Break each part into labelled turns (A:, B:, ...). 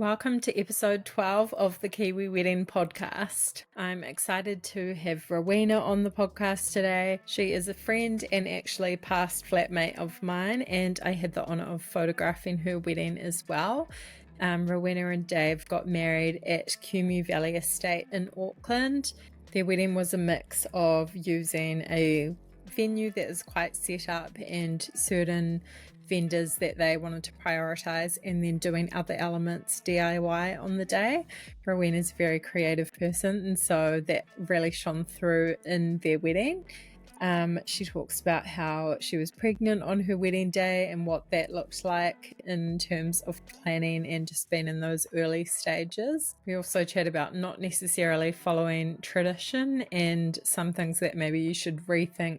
A: Welcome to episode 12 of the Kiwi Wedding podcast. I'm excited to have Rowena on the podcast today. She is a friend and actually past flatmate of mine, and I had the honour of photographing her wedding as well. Rowena and Dave got married at Kumeu Valley Estate in Auckland. Their wedding was a mix of using a venue that is quite set up and certain vendors that they wanted to prioritise, and then doing other elements DIY on the day. Rowena's a very creative person, and so that really shone through in their wedding. She talks about how she was pregnant on her wedding day and what that looked like in terms of planning and just being in those early stages. We also chat about not necessarily following tradition and some things that maybe you should rethink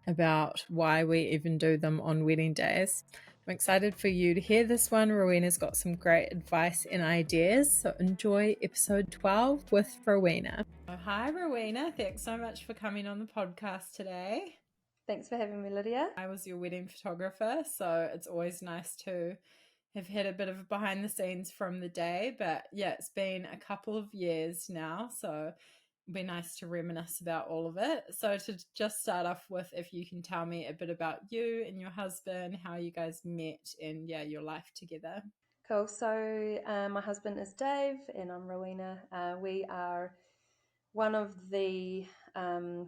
A: about why we even do them on wedding days. I'm excited for you to hear this one. Rowena's got some great advice and ideas, so enjoy episode 12 with Rowena. Oh, hi Rowena, thanks so much for coming on the podcast today.
B: Thanks for having me, Lydia.
A: I was your wedding photographer, so it's always nice to have had a bit of behind the scenes from the day, but yeah, it's been a couple of years now, so be nice to reminisce about all of it. So to just start off with, if you can tell me a bit about you and your husband, how you guys met, and your life together.
B: Cool. So my husband is Dave and I'm Rowena. We are one of the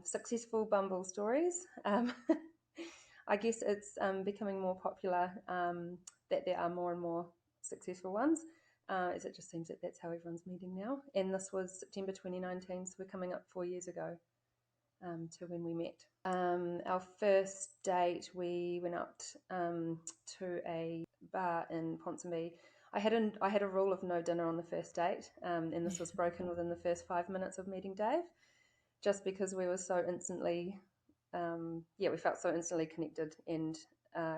B: successful Bumble stories. I guess it's becoming more popular that there are more and more successful ones, as it just seems that that's how everyone's meeting now. And this was September 2019, so we're coming up 4 years ago to when we met. Our first date, we went out to a bar in Ponsonby. I had a rule of no dinner on the first date, and this was broken within the first 5 minutes of meeting Dave, just because we were so instantly, we felt so instantly connected and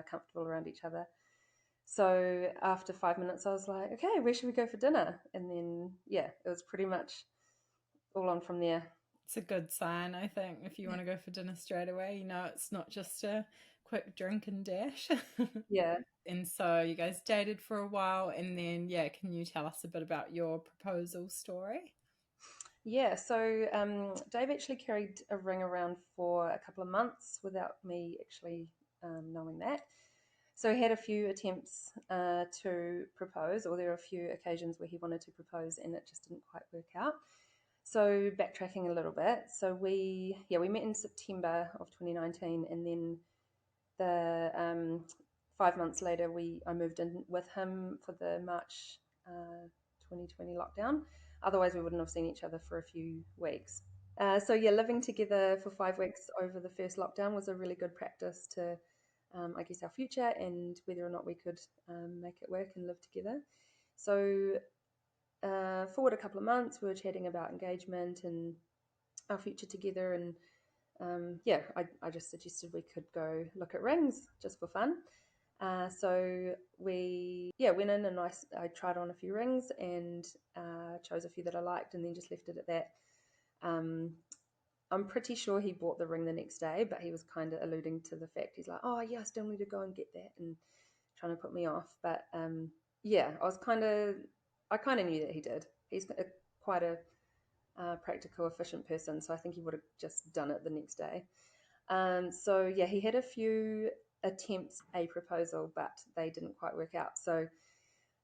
B: comfortable around each other. So after 5 minutes, I was like, okay, where should we go for dinner? And then, it was pretty much all on from there.
A: It's a good sign, I think, if you want to go for dinner straight away. It's not just a quick drink and dash.
B: Yeah.
A: And so you guys dated for a while, and then, can you tell us a bit about your proposal story?
B: Yeah, so Dave actually carried a ring around for a couple of months without me actually knowing that. So he had a few attempts to propose, or there were a few occasions where he wanted to propose and it just didn't quite work out. So backtracking a little bit, so we met in September of 2019, and then the 5 months later I moved in with him for the March 2020 lockdown. Otherwise, we wouldn't have seen each other for a few weeks. Living together for 5 weeks over the first lockdown was a really good practice to, I guess, our future and whether or not we could make it work and live together. So forward a couple of months, we were chatting about engagement and our future together, and I just suggested we could go look at rings just for fun. So we went in and I tried on a few rings and chose a few that I liked and then just left it at that. I'm pretty sure he bought the ring the next day, but he was kind of alluding to the fact, he's like, oh yeah, I still need to go and get that, and trying to put me off. But I kind of knew that he did. He's quite a practical, efficient person, so I think he would have just done it the next day. He had a few attempts at a proposal, but they didn't quite work out. So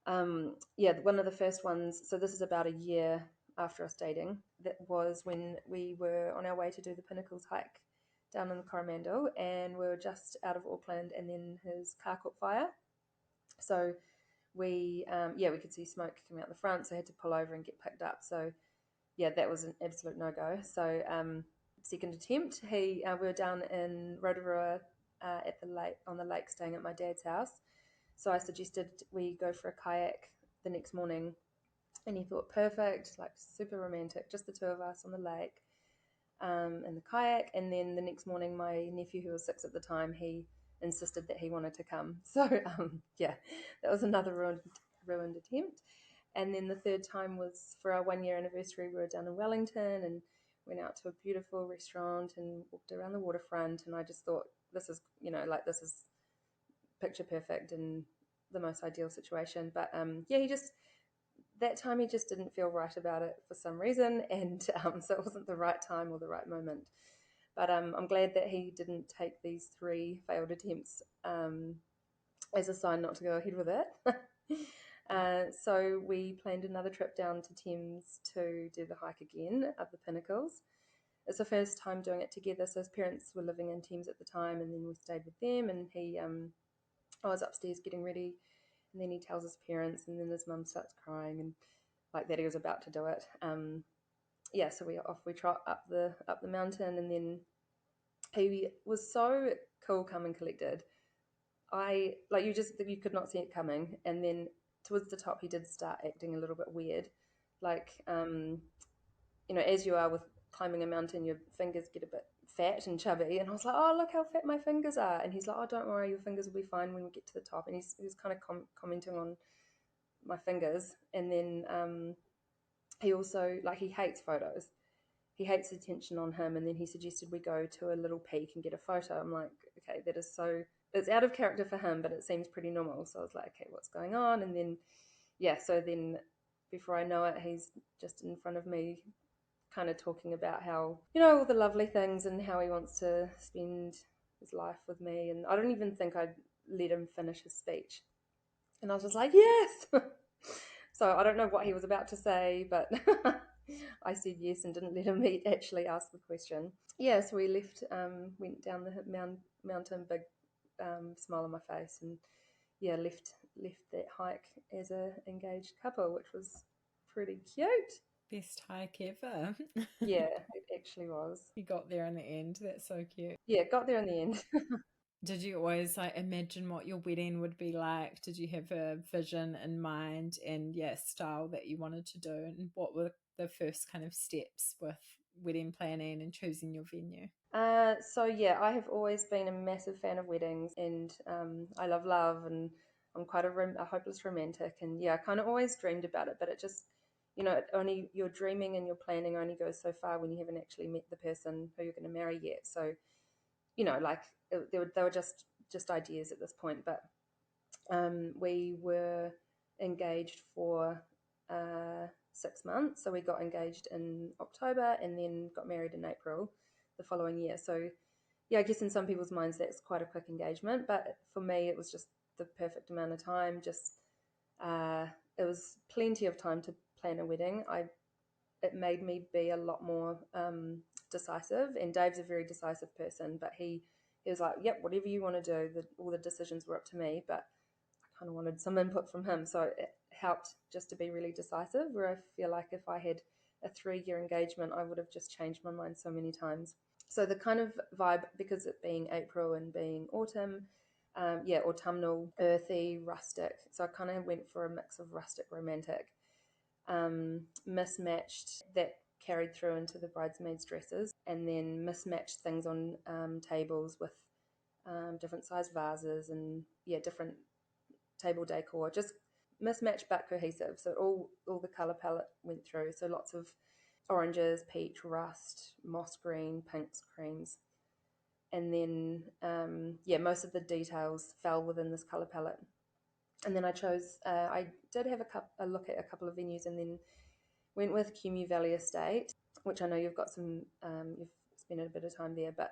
B: one of the first ones, so this is about a year after us dating, that was when we were on our way to do the Pinnacles hike down in the Coromandel, and we were just out of Auckland, and then his car caught fire. So we could see smoke coming out the front, so I had to pull over and get picked up. So that was an absolute no-go. So second attempt, we were down in Rotorua at the lake, on the lake, staying at my dad's house. So I suggested we go for a kayak the next morning, and he thought perfect, like super romantic, just the two of us on the lake in the kayak. And then the next morning, my nephew, who was 6 at the time, he insisted that he wanted to come. So that was another ruined attempt. And then the third time was for our 1 year anniversary. We were down in Wellington and went out to a beautiful restaurant and walked around the waterfront. And I just thought, this is picture perfect and the most ideal situation. But he just that time he just didn't feel right about it for some reason, and so it wasn't the right time or the right moment. But I'm glad that he didn't take these 3 failed attempts as a sign not to go ahead with it. So we planned another trip down to Thames to do the hike again up the pinnacles. It's the first time doing it together. So his parents were living in Thames at the time, and then we stayed with them. And I was upstairs getting ready, and then he tells his parents, and then his mum starts crying, and like that he was about to do it. So we trot up the mountain, and then he was so cool, calm, and collected. You could not see it coming, and then towards the top he did start acting a little bit weird, like as you are with climbing a mountain, your fingers get a bit fat and chubby, and I was like, oh, look how fat my fingers are, and he's like, oh, don't worry, your fingers will be fine when we get to the top, and he was kind of commenting on my fingers, and then he also, like, he hates photos. He hates attention on him, and then he suggested we go to a little peak and get a photo. I'm like, okay, that is so, it's out of character for him, but it seems pretty normal. So I was like, okay, what's going on? And then, so then before I know it, he's just in front of me kind of talking about how, all the lovely things and how he wants to spend his life with me. And I don't even think I'd let him finish his speech. And I was just like, yes! So I don't know what he was about to say, but I said yes and didn't let him actually ask the question. Yeah, so we left, went down the mountain, big smile on my face, and left that hike as a engaged couple, which was pretty cute.
A: Best hike ever.
B: Yeah, it actually was.
A: You got there in the end. That's so cute.
B: Yeah, got there in the end.
A: Did you always imagine what your wedding would be like? Did you have a vision in mind and style that you wanted to do? And what were the first kind of steps with wedding planning and choosing your venue?
B: I have always been a massive fan of weddings, and I love love, and I'm quite a hopeless romantic, and I kind of always dreamed about it, but it just, only your dreaming and your planning only goes so far when you haven't actually met the person who you're going to marry yet. So, they were just ideas at this point, but we were engaged for 6 months. So we got engaged in October and then got married in April the following year. So I guess in some people's minds that's quite a quick engagement, but for me it was just the perfect amount of time. Just it was plenty of time to plan a wedding. It made me be a lot more decisive, and Dave's a very decisive person, but he was like, yep, whatever you want to do, all the decisions were up to me, but I kind of wanted some input from him, so it helped just to be really decisive, where I feel like if I had a 3-year engagement, I would have just changed my mind so many times. So the kind of vibe, because it being April and being autumn, autumnal, earthy, rustic, so I kind of went for a mix of rustic, romantic, mismatched that carried through into the bridesmaids' dresses, and then mismatched things on tables with different size vases and different table decor, just mismatched but cohesive. So all the color palette went through. So lots of oranges, peach, rust, moss green, pinks, creams, and then most of the details fell within this color palette. And then I chose. I did have a look at a couple of venues, and then went with Kumeu Valley Estate, which I know you've got some. You've spent a bit of time there, but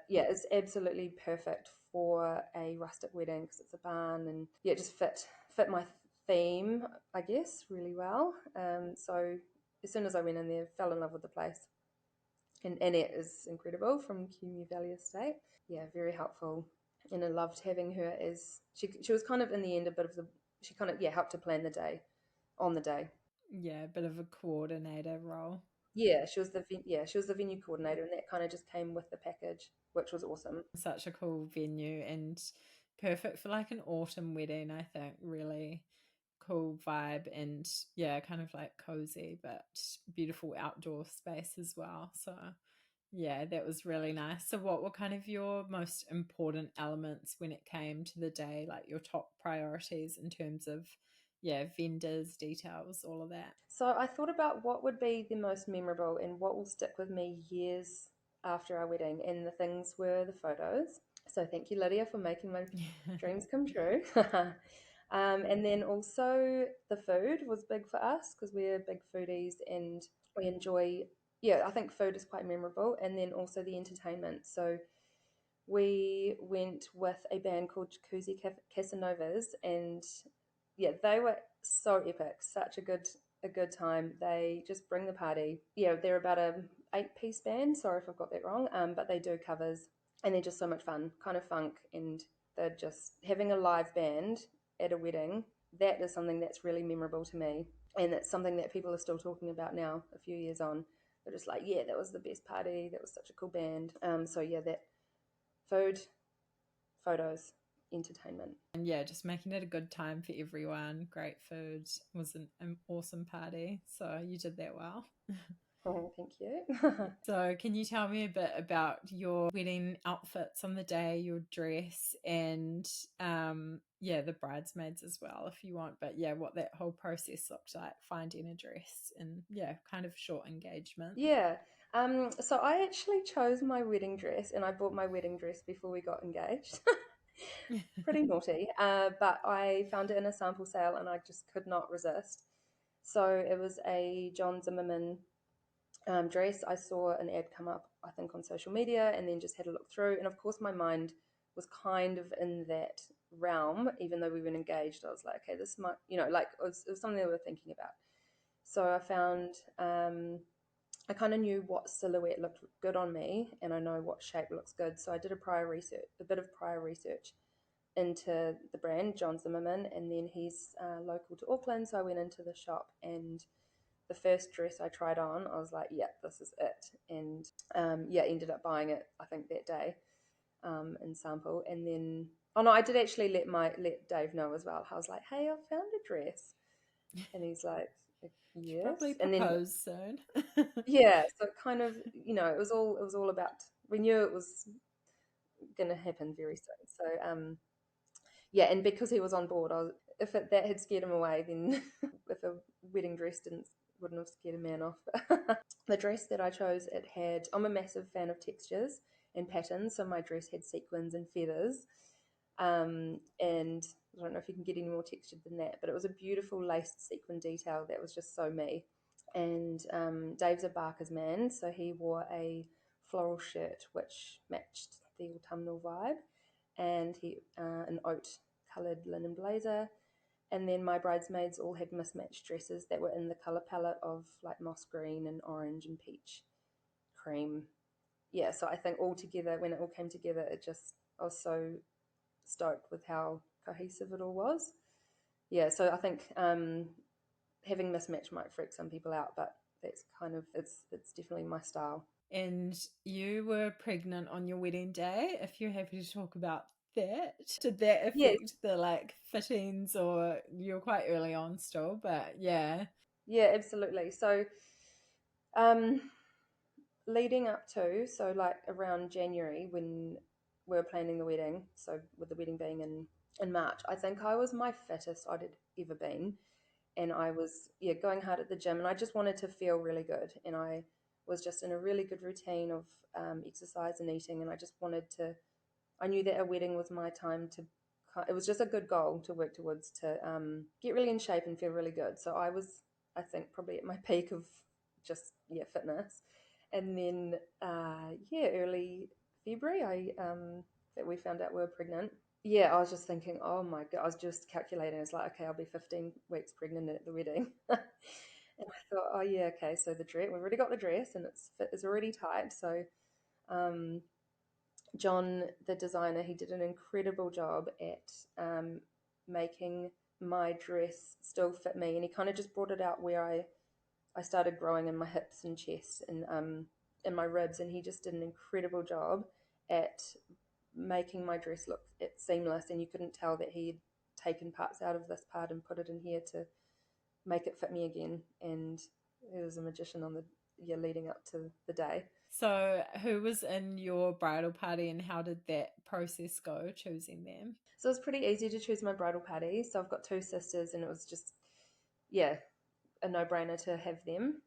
B: it's absolutely perfect for a rustic wedding because it's a barn, and it just fit my theme, I guess, really well. So as soon as I went in there, fell in love with the place, and Annette is incredible from Kumeu Valley Estate. Yeah, very helpful, and I loved having her as she was kind of in the end a bit of the she kind of helped to plan the day on the day.
A: Yeah, a bit of a coordinator role.
B: She was the venue coordinator, and that kind of just came with the package, which was awesome.
A: Such a cool venue and perfect for like an autumn wedding, I think. Really cool vibe and kind of like cozy but beautiful outdoor space as well. So that was really nice. So what were kind of your most important elements when it came to the day, like your top priorities in terms of vendors, details, all of that?
B: So I thought about what would be the most memorable and what will stick with me years after our wedding, and the things were the photos. So thank you, Lydia, for making my dreams come true. And then also the food was big for us because we're big foodies and we enjoy, yeah, I think food is quite memorable. And then also the entertainment. So we went with a band called Jacuzzi Casanovas, and yeah, they were so epic, such a good time. They just bring the party. Yeah, they're about a 8-piece band. Sorry if I've got that wrong, but they do covers, and they're just so much fun, kind of funk, and they're just having a live band at a wedding. That is something that's really memorable to me, and it's something that people are still talking about now, a few years on. They're just like, yeah, that was the best party. That was such a cool band. So yeah, that food, photos, entertainment.
A: And yeah, just making it a good time for everyone. Great food. It was an awesome party. So you did that well.
B: Oh, thank you.
A: So, can you tell me a bit about your wedding outfits on the day, your dress, and yeah, the bridesmaids as well, if you want. But yeah, what that whole process looked like, finding a dress, and yeah, kind of short engagement.
B: Yeah. So I actually chose my wedding dress and I bought my wedding dress before we got engaged. Pretty naughty. But I found it in a sample sale and I just could not resist. So it was a John Zimmerman dress. I saw an ad come up, I think, on social media, and then just had a look through. And of course, my mind was kind of in that realm, even though we were engaged. I was like, okay, this might, like it was something that we were thinking about. So I found, I kind of knew what silhouette looked good on me, and I know what shape looks good. So I did a bit of prior research into the brand, John Zimmerman, and then he's local to Auckland. So I went into the shop and the first dress I tried on, I was like, yeah, this is it. And yeah, ended up buying it, I think, that day in sample. And then, oh no, I did actually let Dave know as well. I was like, hey, I found a dress. And he's like,
A: Should
B: yes.
A: probably
B: And then,
A: propose soon.
B: yeah, so it kind of, it was all about, we knew it was going to happen very soon. So, yeah, and because he was on board, if that had scared him away, then if a wedding dress wouldn't have scared a man off. The dress that I chose, I'm a massive fan of textures and patterns, so my dress had sequins and feathers. And I don't know if you can get any more textured than that, but it was a beautiful laced sequin detail that was just so me. And Dave's a Barker's man, so he wore a floral shirt which matched the autumnal vibe, and he an oat coloured linen blazer. And then my bridesmaids all had mismatched dresses that were in the colour palette of like moss green and orange and peach cream. Yeah, so I think all together, when it all came together, I was so stoked with how cohesive it all was. Yeah, so I think having mismatched might freak some people out, but that's kind of it's definitely my style.
A: And you were pregnant on your wedding day. If you're happy to talk about that, did that
B: Yes,
A: affect the like fittings, or you're quite early on still? But yeah,
B: yeah, absolutely. So, um, leading up to, so like around January when we were planning the wedding, so with the wedding being in March, I think I was my fittest I'd ever been. And I was, yeah, going hard at the gym, and I just wanted to feel really good. And I was just in a really good routine of exercise and eating, and I just wanted to, I knew that a wedding was my time to, it was just a good goal to work towards to get really in shape and feel really good. So I was, I think, probably at my peak of just, yeah, fitness. And then, yeah, early February, that we found out we were pregnant. Yeah, I was just thinking, oh my God, I was just calculating. It's like, okay, I'll be 15 weeks pregnant at the wedding. And I thought, oh yeah, okay, so the dress, we've already got the dress and it's already tight. So um, John, the designer, he did an incredible job at making my dress still fit me. And he kind of just brought it out where I started growing in my hips and chest and in my ribs. And he just did an incredible job at making my dress look seamless, and you couldn't tell that he had taken parts out of this part and put it in here to make it fit me again. And he was a magician on the year leading up to the day.
A: so who was in your bridal party, and how did that process go, choosing them?
B: So it was pretty easy to choose my bridal party. So I've got two sisters, and it was just, yeah, a no-brainer to have them,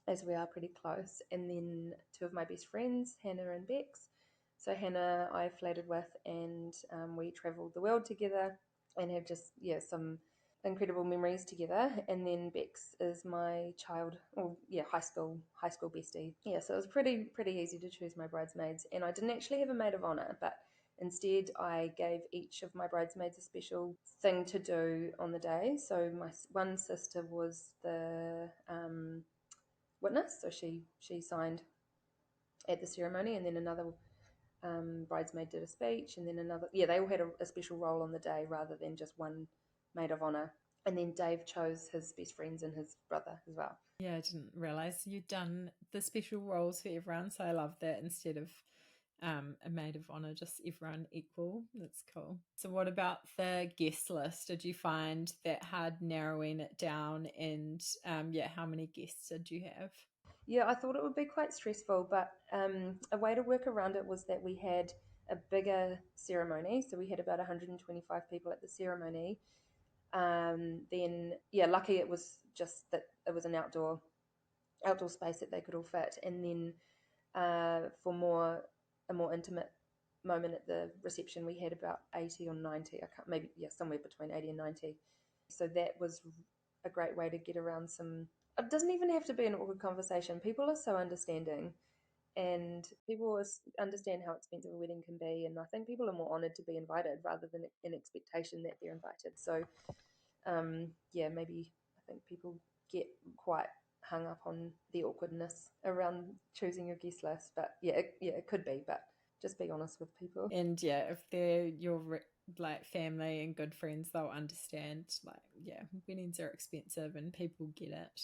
B: as we are pretty close. And then two of my best friends, Hannah and Bex. So Hannah I flattered with, and we travelled the world together. and have just some incredible memories together. And then Bex is my high school bestie. Yeah, so it was pretty easy to choose my bridesmaids, and I didn't actually have a maid of honor, but instead I gave each of my bridesmaids a special thing to do on the day. So my one sister was the witness, so she signed at the ceremony, and then another bridesmaid did a speech, and then another. Yeah, they all had a special role on the day rather than just one maid of honor. And then Dave chose his best friends and his brother as well.
A: Yeah, I didn't realize you'd done the special roles for everyone, so I love that instead of a maid of honor, just everyone equal. That's cool. So what about the guest list? Did you find that hard narrowing it down? And how many guests did you have?
B: Yeah, I thought it would be quite stressful, but a way to work around it was that we had a bigger ceremony. So we had about 125 people at the ceremony. Then, yeah, lucky it was just that it was an outdoor space that they could all fit. And then for a more intimate moment at the reception, we had about 80 or 90. I can't, maybe, yeah, somewhere between 80 and 90. So that was a great way to get around some. It doesn't even have to be an awkward conversation. People are so understanding, and people understand how expensive a wedding can be. And I think people are more honoured to be invited rather than an expectation that they're invited. So, maybe I think people get quite hung up on the awkwardness around choosing your guest list. But it could be. But just be honest with people.
A: And yeah, if they're your like family and good friends, they'll understand. Like, yeah, weddings are expensive and people get it.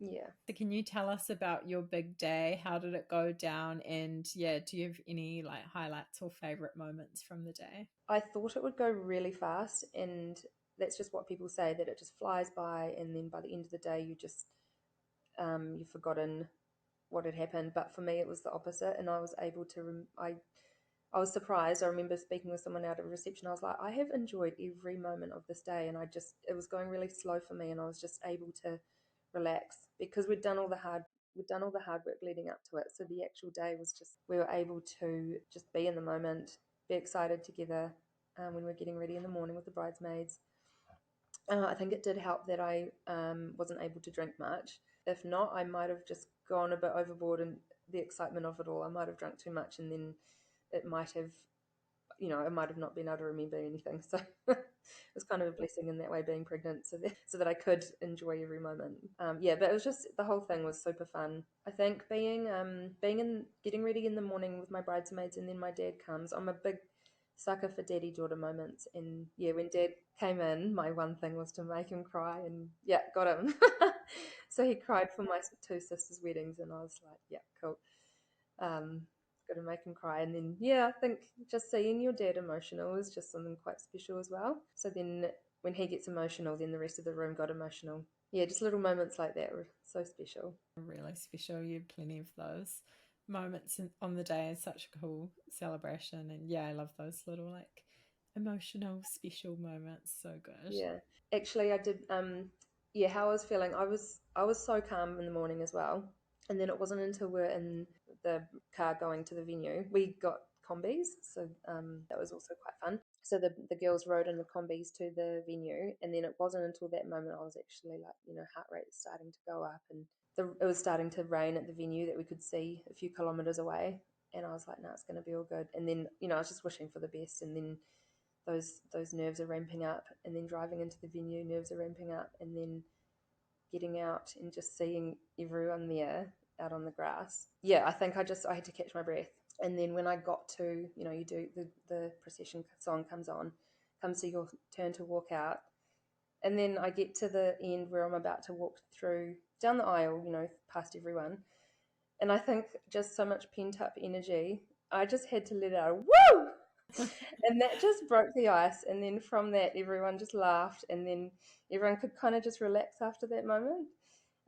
B: Yeah.
A: So can you tell us about your big day? How did it go down? And yeah, do you have any like highlights or favorite moments from the day?
B: I thought it would go really fast, and that's just what people say, that it just flies by, and then by the end of the day, you've forgotten what had happened. But for me, it was the opposite, and I was able to. I was surprised. I remember speaking with someone out of reception. I was like, I have enjoyed every moment of this day, and it was going really slow for me, and I was just able to relax because we'd done all the hard work leading up to it. So the actual day was just, we were able to just be in the moment, be excited together when we were getting ready in the morning with the bridesmaids. I think it did help that I wasn't able to drink much. If not, I might have just gone a bit overboard in the excitement of it all. I might have drunk too much, and then it might have, I might have not been able to remember anything. So it was kind of a blessing in that way, being pregnant, so that I could enjoy every moment. But it was just, the whole thing was super fun. I think getting ready in the morning with my bridesmaids, and then my dad comes. I'm a big sucker for daddy-daughter moments, and yeah, when dad came in, my one thing was to make him cry, and yeah, got him. So he cried for my two sisters' weddings, and I was like, yeah, cool. Um, Got to make him cry. And then, yeah, I think just seeing your dad emotional is just something quite special as well. So then when he gets emotional, then the rest of the room got emotional. Yeah, just little moments like that were so special.
A: Really special. You had plenty of those moments on the day. It's such a cool celebration. And yeah, I love those little like emotional, special moments. So good.
B: Yeah. Actually, I did, how I was feeling, I was so calm in the morning as well. And then it wasn't until we're in the car going to the venue, we got combis, so that was also quite fun. So the girls rode in the combis to the venue, and then it wasn't until that moment I was actually like, heart rate is starting to go up, and it was starting to rain at the venue that we could see a few kilometres away, and I was like, no, it's going to be all good. And then I was just wishing for the best, and then those nerves are ramping up, and then driving into the venue, nerves are ramping up, and then getting out and just seeing everyone there out on the grass. Yeah, I think I had to catch my breath. And then when I got to, you do the procession song comes to your turn to walk out. And then I get to the end where I'm about to walk through down the aisle, past everyone. And I think just so much pent up energy, I just had to let out a woo! And that just broke the ice. And then from that, everyone just laughed, and then everyone could kind of just relax after that moment.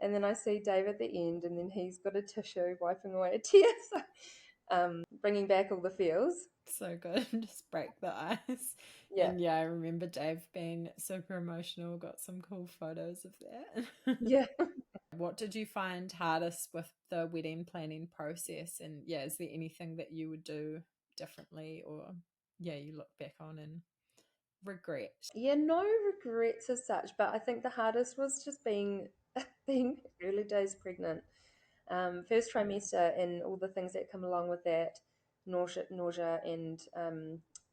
B: And then I see Dave at the end, and then he's got a tissue wiping away a tear, so bringing back all the feels.
A: So good. Just break the ice.
B: Yeah.
A: And yeah, I remember Dave being super emotional. Got some cool photos of that.
B: Yeah.
A: What did you find hardest with the wedding planning process? And yeah, is there anything that you would do differently, or yeah, you look back on and regret?
B: Yeah, no regrets as such, but I think the hardest was just being being early days pregnant. First trimester and all the things that come along with that, nausea and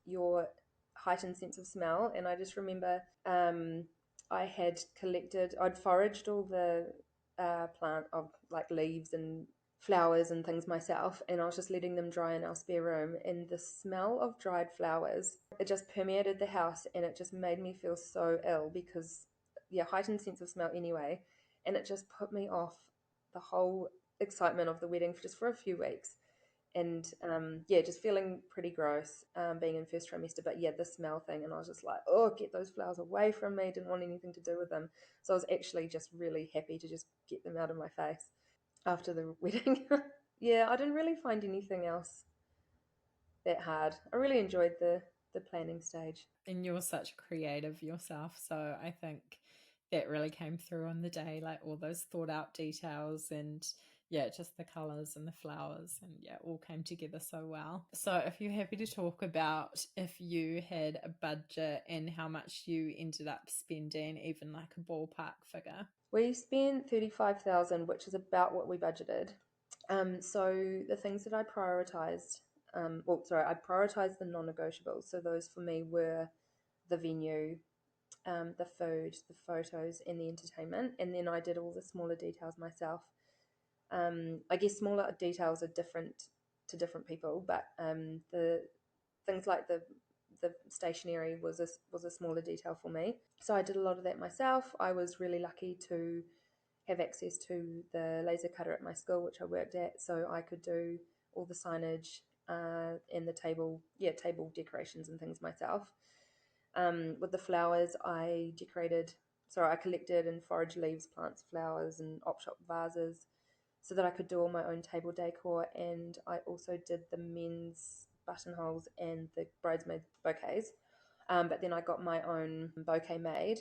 B: your heightened sense of smell. And I just remember I'd foraged all the plant of like leaves and flowers and things myself, and I was just letting them dry in our spare room. And the smell of dried flowers, it just permeated the house, and it just made me feel so ill because, yeah, heightened sense of smell anyway, and it just put me off the whole excitement of the wedding for just for a few weeks. And yeah, just feeling pretty gross being in first trimester. But yeah, the smell thing, and I was just like, oh, get those flowers away from me. Didn't want anything to do with them. So I was actually just really happy to just get them out of my face after the wedding. Yeah, I didn't really find anything else that hard. I really enjoyed the planning stage.
A: And you're such a creative yourself, so I think that really came through on the day, like all those thought out details and yeah, just the colors and the flowers, and yeah, all came together so well. So if you're happy to talk about if you had a budget and how much you ended up spending, even like a ballpark figure.
B: We spent 35,000, which is about what we budgeted. So the things that I prioritized, I prioritized the non-negotiables. So those for me were the venue, the food, the photos, and the entertainment. And then I did all the smaller details myself. I guess smaller details are different to different people, but the things like the stationery was a smaller detail for me. So I did a lot of that myself. I was really lucky to have access to the laser cutter at my school, which I worked at, so I could do all the signage and the table decorations and things myself. With the flowers, I collected and foraged leaves, plants, flowers, and op shop vases so that I could do all my own table decor. And I also did the men's buttonholes and the bridesmaid bouquets. But then I got my own bouquet made,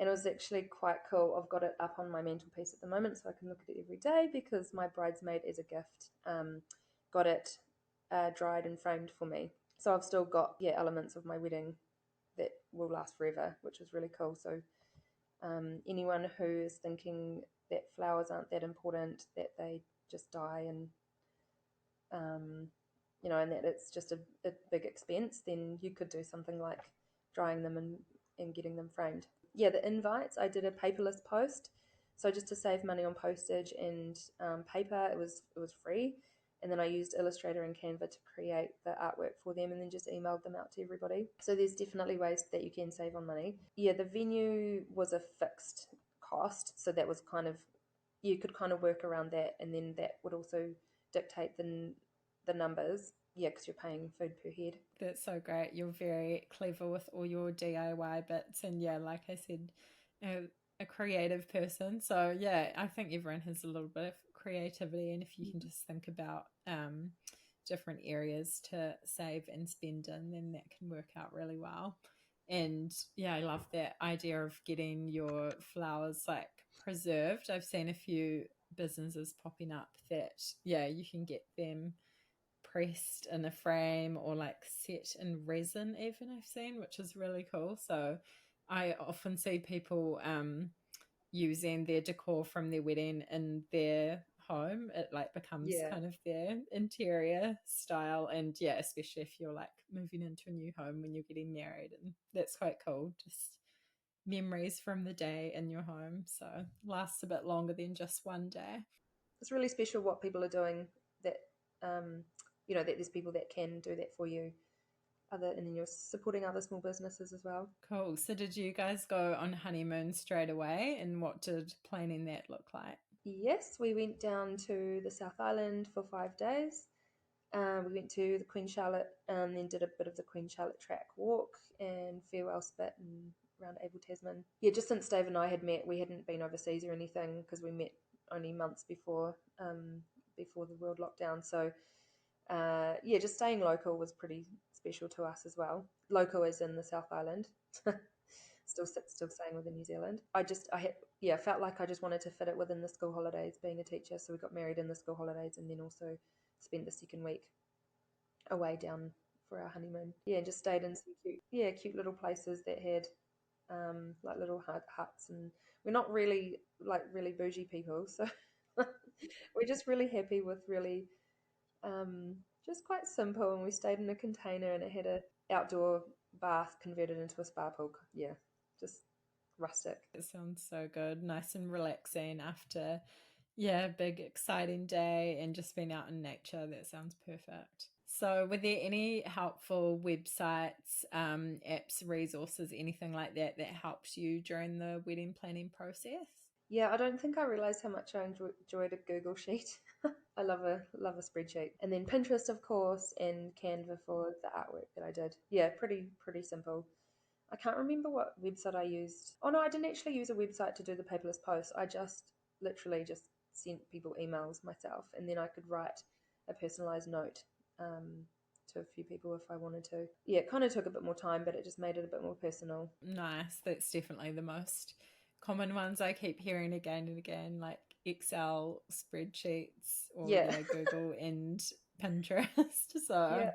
B: and it was actually quite cool. I've got it up on my mantelpiece at the moment so I can look at it every day because my bridesmaid, as a gift, got it dried and framed for me. So I've still got elements of my wedding that will last forever, which is really cool. So anyone who is thinking that flowers aren't that important, that they just die, and and that it's just a big expense, then you could do something like drying them and getting them framed. Yeah, the invites, I did a paperless post, so just to save money on postage and paper, it was free. And then I used Illustrator and Canva to create the artwork for them, and then just emailed them out to everybody. So there's definitely ways that you can save on money. Yeah, the venue was a fixed cost, so that was you could kind of work around that, and then that would also dictate the numbers. Yeah, because you're paying food per head.
A: That's so great. You're very clever with all your DIY bits. And yeah, like I said, a creative person. So yeah, I think everyone has a little bit of creativity. And if you can just think about different areas to save and spend in, then that can work out really well. And yeah, I love that idea of getting your flowers like preserved. I've seen a few businesses popping up that, yeah, you can get them pressed in a frame or like set in resin even, I've seen, which is really cool. So I often see people using their decor from their wedding in their home. It like becomes
B: Yeah,
A: kind of their interior style. And yeah, especially if you're like moving into a new home when you're getting married, and that's quite cool, just memories from the day in your home, so lasts a bit longer than just one day.
B: it's really special what people are doing. That um, that there's people that can do that for you. And then you're supporting other small businesses as well.
A: Cool. So did you guys go on honeymoon straight away, and what did planning that look like?
B: Yes, we went down to the South Island for 5 days. We went to the Queen Charlotte and then did a bit of the Queen Charlotte track walk and farewell spit and around Abel Tasman. Yeah, just since Dave and I had met, we hadn't been overseas or anything because we met only months before the world lockdown. So yeah, just staying local was pretty special to us as well. Local as in the South Island. Still staying within New Zealand. Felt like I just wanted to fit it within the school holidays, being a teacher. So we got married in the school holidays, and then also spent the second week away down for our honeymoon. Yeah, just stayed in some cute little places that had like little huts, and we're not really like really bougie people, so we're just really happy with really just quite simple. And we stayed in a container, and it had a outdoor bath converted into a spa pool. Yeah, just rustic.
A: It sounds so good, nice and relaxing after, yeah, a big exciting day and just being out in nature. That sounds perfect. So, were there any helpful websites, apps, resources, anything like that that helped you during the wedding planning process?
B: Yeah, I don't think I realized how much I enjoyed a Google sheet. I love a spreadsheet, and then Pinterest, of course, and Canva for the artwork that I did. Yeah, pretty simple. I can't remember what website I used. Oh no, I didn't actually use a website to do the paperless post. I just literally just sent people emails myself, and then I could write a personalized note to a few people if I wanted to. Yeah, it kind of took a bit more time, but it just made it a bit more personal.
A: Nice. That's definitely the most common ones I keep hearing again and again, like Excel spreadsheets or,
B: Yeah,
A: yeah, Google and Pinterest. So,
B: yeah.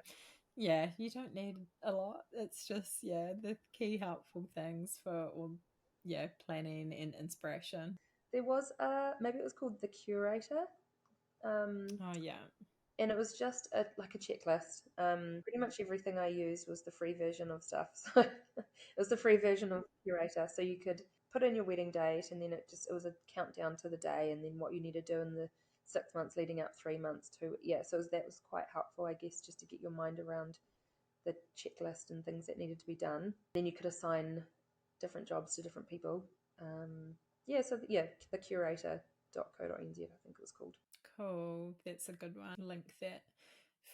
A: yeah, you don't need a lot. It's just, yeah, the key helpful things for all, yeah, planning and inspiration.
B: There was maybe it was called the Curator. Um,
A: Oh, yeah.
B: and it was just like a checklist. Pretty much everything I used was the free version of stuff. So it was the free version of Curator. So you could put in your wedding date, and then it was a countdown to the day, and then what you need to do in the 6 months leading up, 3 months to yeah. So that was quite helpful, I guess, just to get your mind around the checklist and things that needed to be done. Then you could assign different jobs to different people. Yeah, so yeah, the curator.co.nz, I think it was called.
A: Cool. That's a good one. Link that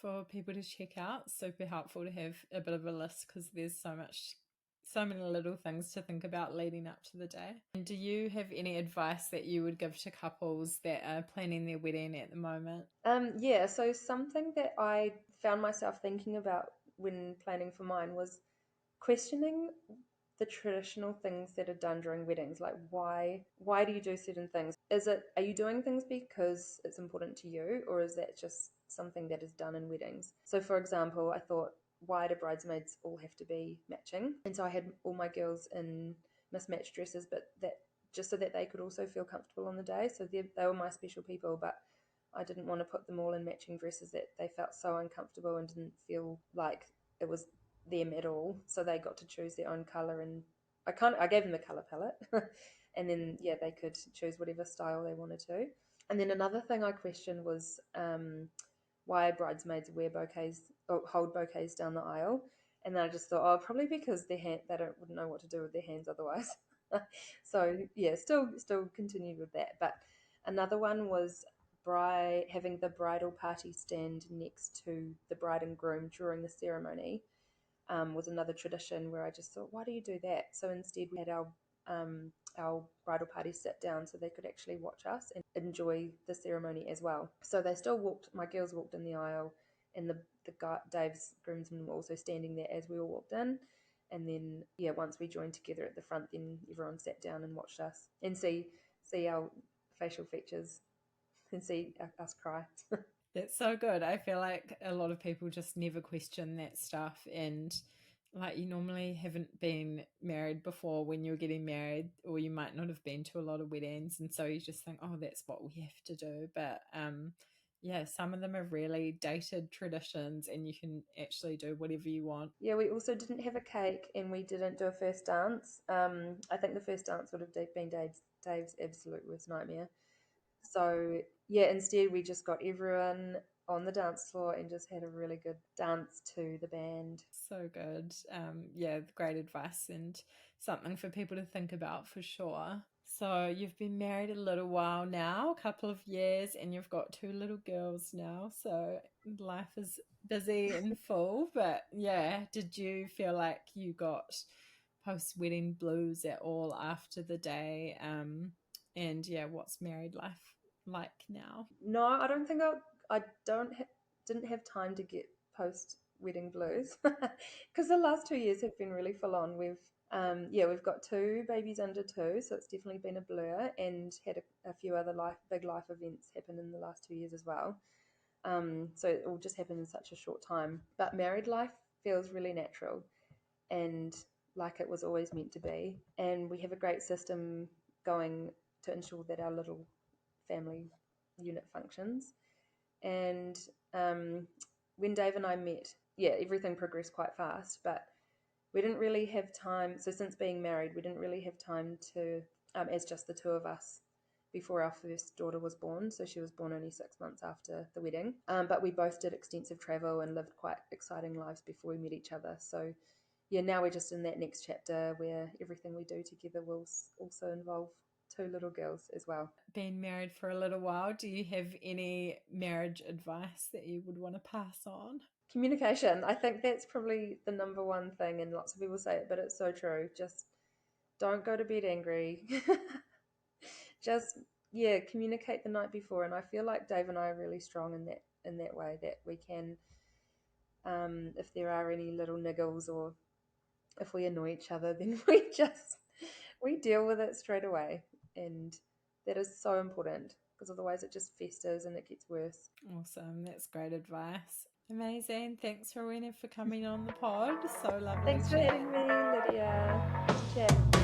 A: for people to check out. Super helpful to have a bit of a list because there's so many little things to think about leading up to the day. And do you have any advice that you would give to couples that are planning their wedding at the moment?
B: Yeah, so something that I found myself thinking about when planning for mine was questioning the traditional things that are done during weddings. Like why do you do certain things? Are you doing things because it's important to you, or is that just something that is done in weddings? So for example, I thought, why do bridesmaids all have to be matching? And so I had all my girls in mismatched dresses, but that just so that they could also feel comfortable on the day. So they were my special people, but I didn't want to put them all in matching dresses that they felt so uncomfortable and didn't feel like it was them at all. So they got to choose their own color, and I gave them a color palette, and then yeah, they could choose whatever style they wanted to. And then another thing I questioned was why bridesmaids wear bouquets or hold bouquets down the aisle. And then I just thought, oh, probably because wouldn't know what to do with their hands otherwise. So yeah, still continued with that. But another one was having the bridal party stand next to the bride and groom during the ceremony. Was another tradition where I just thought, why do you do that? So instead, we had our bridal party sit down so they could actually watch us and enjoy the ceremony as well. So they still walked. My girls walked in the aisle, and the guy, Dave's groomsmen were also standing there as we all walked in. And then yeah, once we joined together at the front, then everyone sat down and watched us and see our facial features and see us cry.
A: That's so good. I feel like a lot of people just never question that stuff. And like you normally haven't been married before when you're getting married, or you might not have been to a lot of weddings. And so you just think, oh, that's what we have to do. But yeah, some of them are really dated traditions and you can actually do whatever you want.
B: Yeah, we also didn't have a cake, and we didn't do a first dance. I think the first dance would have been Dave's absolute worst nightmare. So yeah, instead we just got everyone on the dance floor and just had a really good dance to the band.
A: So good. Yeah, great advice and something for people to think about for sure. So you've been married a little while now, a couple of years, and you've got two little girls now. So life is busy and full. But yeah, did you feel like you got post-wedding blues at all after the day? And yeah, what's married life like now?
B: No, I don't think I don't ha- didn't have time to get post wedding blues because the last 2 years have been really full on. We've got two babies under two, so it's definitely been a blur, and had a few other big life events happen in the last 2 years as well. So it all just happened in such a short time. But married life feels really natural and like it was always meant to be. And we have a great system going to ensure that our little family unit functions. And when Dave and I met, yeah, everything progressed quite fast, but we didn't really have time. So since being married, we didn't really have time to, as just the two of us, before our first daughter was born. So she was born only 6 months after the wedding. But we both did extensive travel and lived quite exciting lives before we met each other. So yeah, now we're just in that next chapter where everything we do together will also involve two little girls as well.
A: Been married for a little while. Do you have any marriage advice that you would want to pass on?
B: Communication. I think that's probably the number one thing, and lots of people say it, but it's so true. Just don't go to bed angry. Just yeah, communicate the night before, and I feel like Dave and I are really strong in that way that we can, if there are any little niggles or if we annoy each other, then we deal with it straight away, and that is so important because otherwise it just festers and it gets worse.
A: Awesome. That's great advice. Amazing. Thanks, Rowena, for coming on the pod. So lovely
B: Thanks for
A: chat.
B: having me, Lydia. Good to chat.